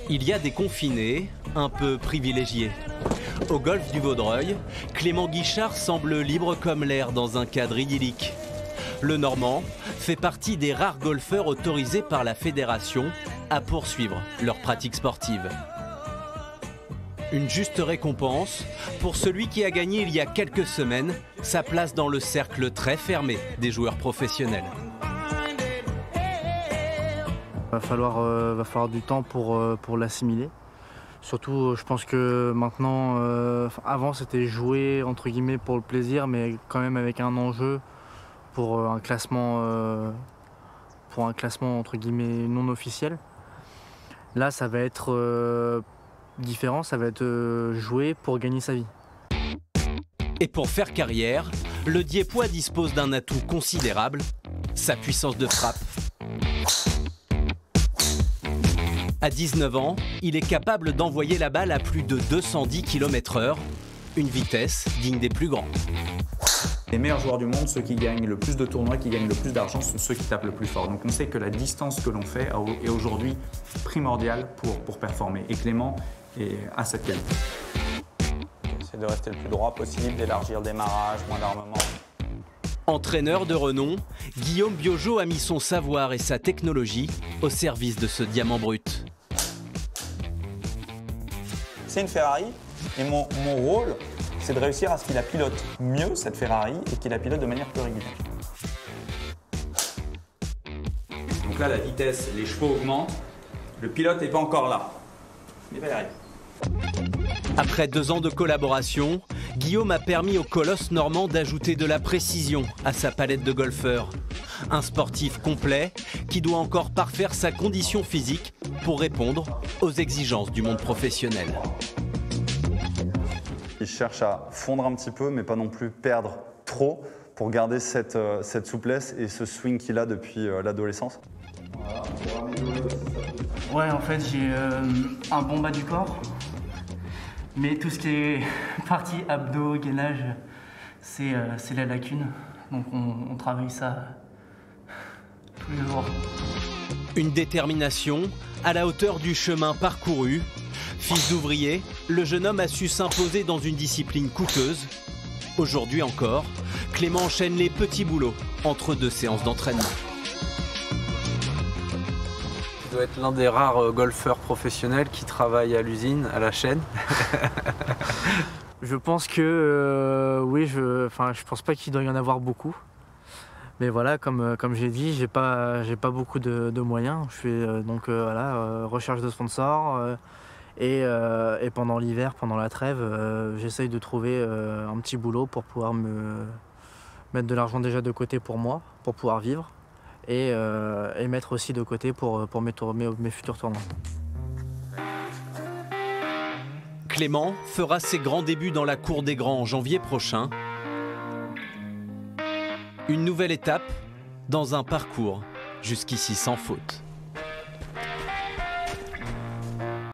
Il y a des confinés un peu privilégiés. Au golfe du Vaudreuil, Clément Guichard semble libre comme l'air dans un cadre idyllique. Le Normand fait partie des rares golfeurs autorisés par la fédération à poursuivre leur pratique sportive. Une juste récompense pour celui qui a gagné il y a quelques semaines sa place dans le cercle très fermé des joueurs professionnels. Va falloir du temps pour l'assimiler. Surtout, je pense que maintenant, avant c'était jouer entre guillemets pour le plaisir, mais quand même avec un enjeu pour un classement entre guillemets non officiel. Là, ça va être différent, ça va être jouer pour gagner sa vie. Et pour faire carrière, le Diepois dispose d'un atout considérable, sa puissance de frappe. À 19 ans, il est capable d'envoyer la balle à plus de 210 km/h, une vitesse digne des plus grands. Les meilleurs joueurs du monde, ceux qui gagnent le plus de tournois, qui gagnent le plus d'argent, sont ceux qui tapent le plus fort. Donc on sait que la distance que l'on fait est aujourd'hui primordiale pour performer. Et Clément a cette qualité. J'essaie de rester le plus droit possible, d'élargir le démarrage, moins d'armement. Entraîneur de renom, Guillaume Biojo a mis son savoir et sa technologie au service de ce diamant brut. C'est une Ferrari et mon rôle, c'est de réussir à ce qu'il la pilote mieux, cette Ferrari, et qu'il la pilote de manière plus régulière. Donc là, la vitesse, les chevaux augmentent. Le pilote n'est pas encore là. Il va y arriver. Après 2 ans de collaboration, Guillaume a permis au colosse normand d'ajouter de la précision à sa palette de golfeurs. Un sportif complet qui doit encore parfaire sa condition physique pour répondre aux exigences du monde professionnel. Il cherche à fondre un petit peu, mais pas non plus perdre trop pour garder cette souplesse et ce swing qu'il a depuis l'adolescence. Ouais, en fait, j'ai un bon bas du corps. Mais tout ce qui est partie abdos, gainage, c'est la lacune. Donc on travaille ça tous les jours. Une détermination à la hauteur du chemin parcouru. Fils d'ouvrier, le jeune homme a su s'imposer dans une discipline coûteuse. Aujourd'hui encore, Clément enchaîne les petits boulots entre 2 séances d'entraînement. Tu dois être l'un des rares golfeurs professionnels qui travaillent à l'usine, à la chaîne. Je pense que oui, je pense pas qu'il doit y en avoir beaucoup. Mais voilà, comme j'ai dit, j'ai pas beaucoup de moyens. Je fais recherche de sponsors et pendant l'hiver, pendant la trêve, j'essaye de trouver un petit boulot pour pouvoir me mettre de l'argent déjà de côté pour moi, pour pouvoir vivre. Et mettre aussi de côté pour mes futurs tournois. Clément fera ses grands débuts dans la cour des grands en janvier prochain. Une nouvelle étape dans un parcours jusqu'ici sans faute.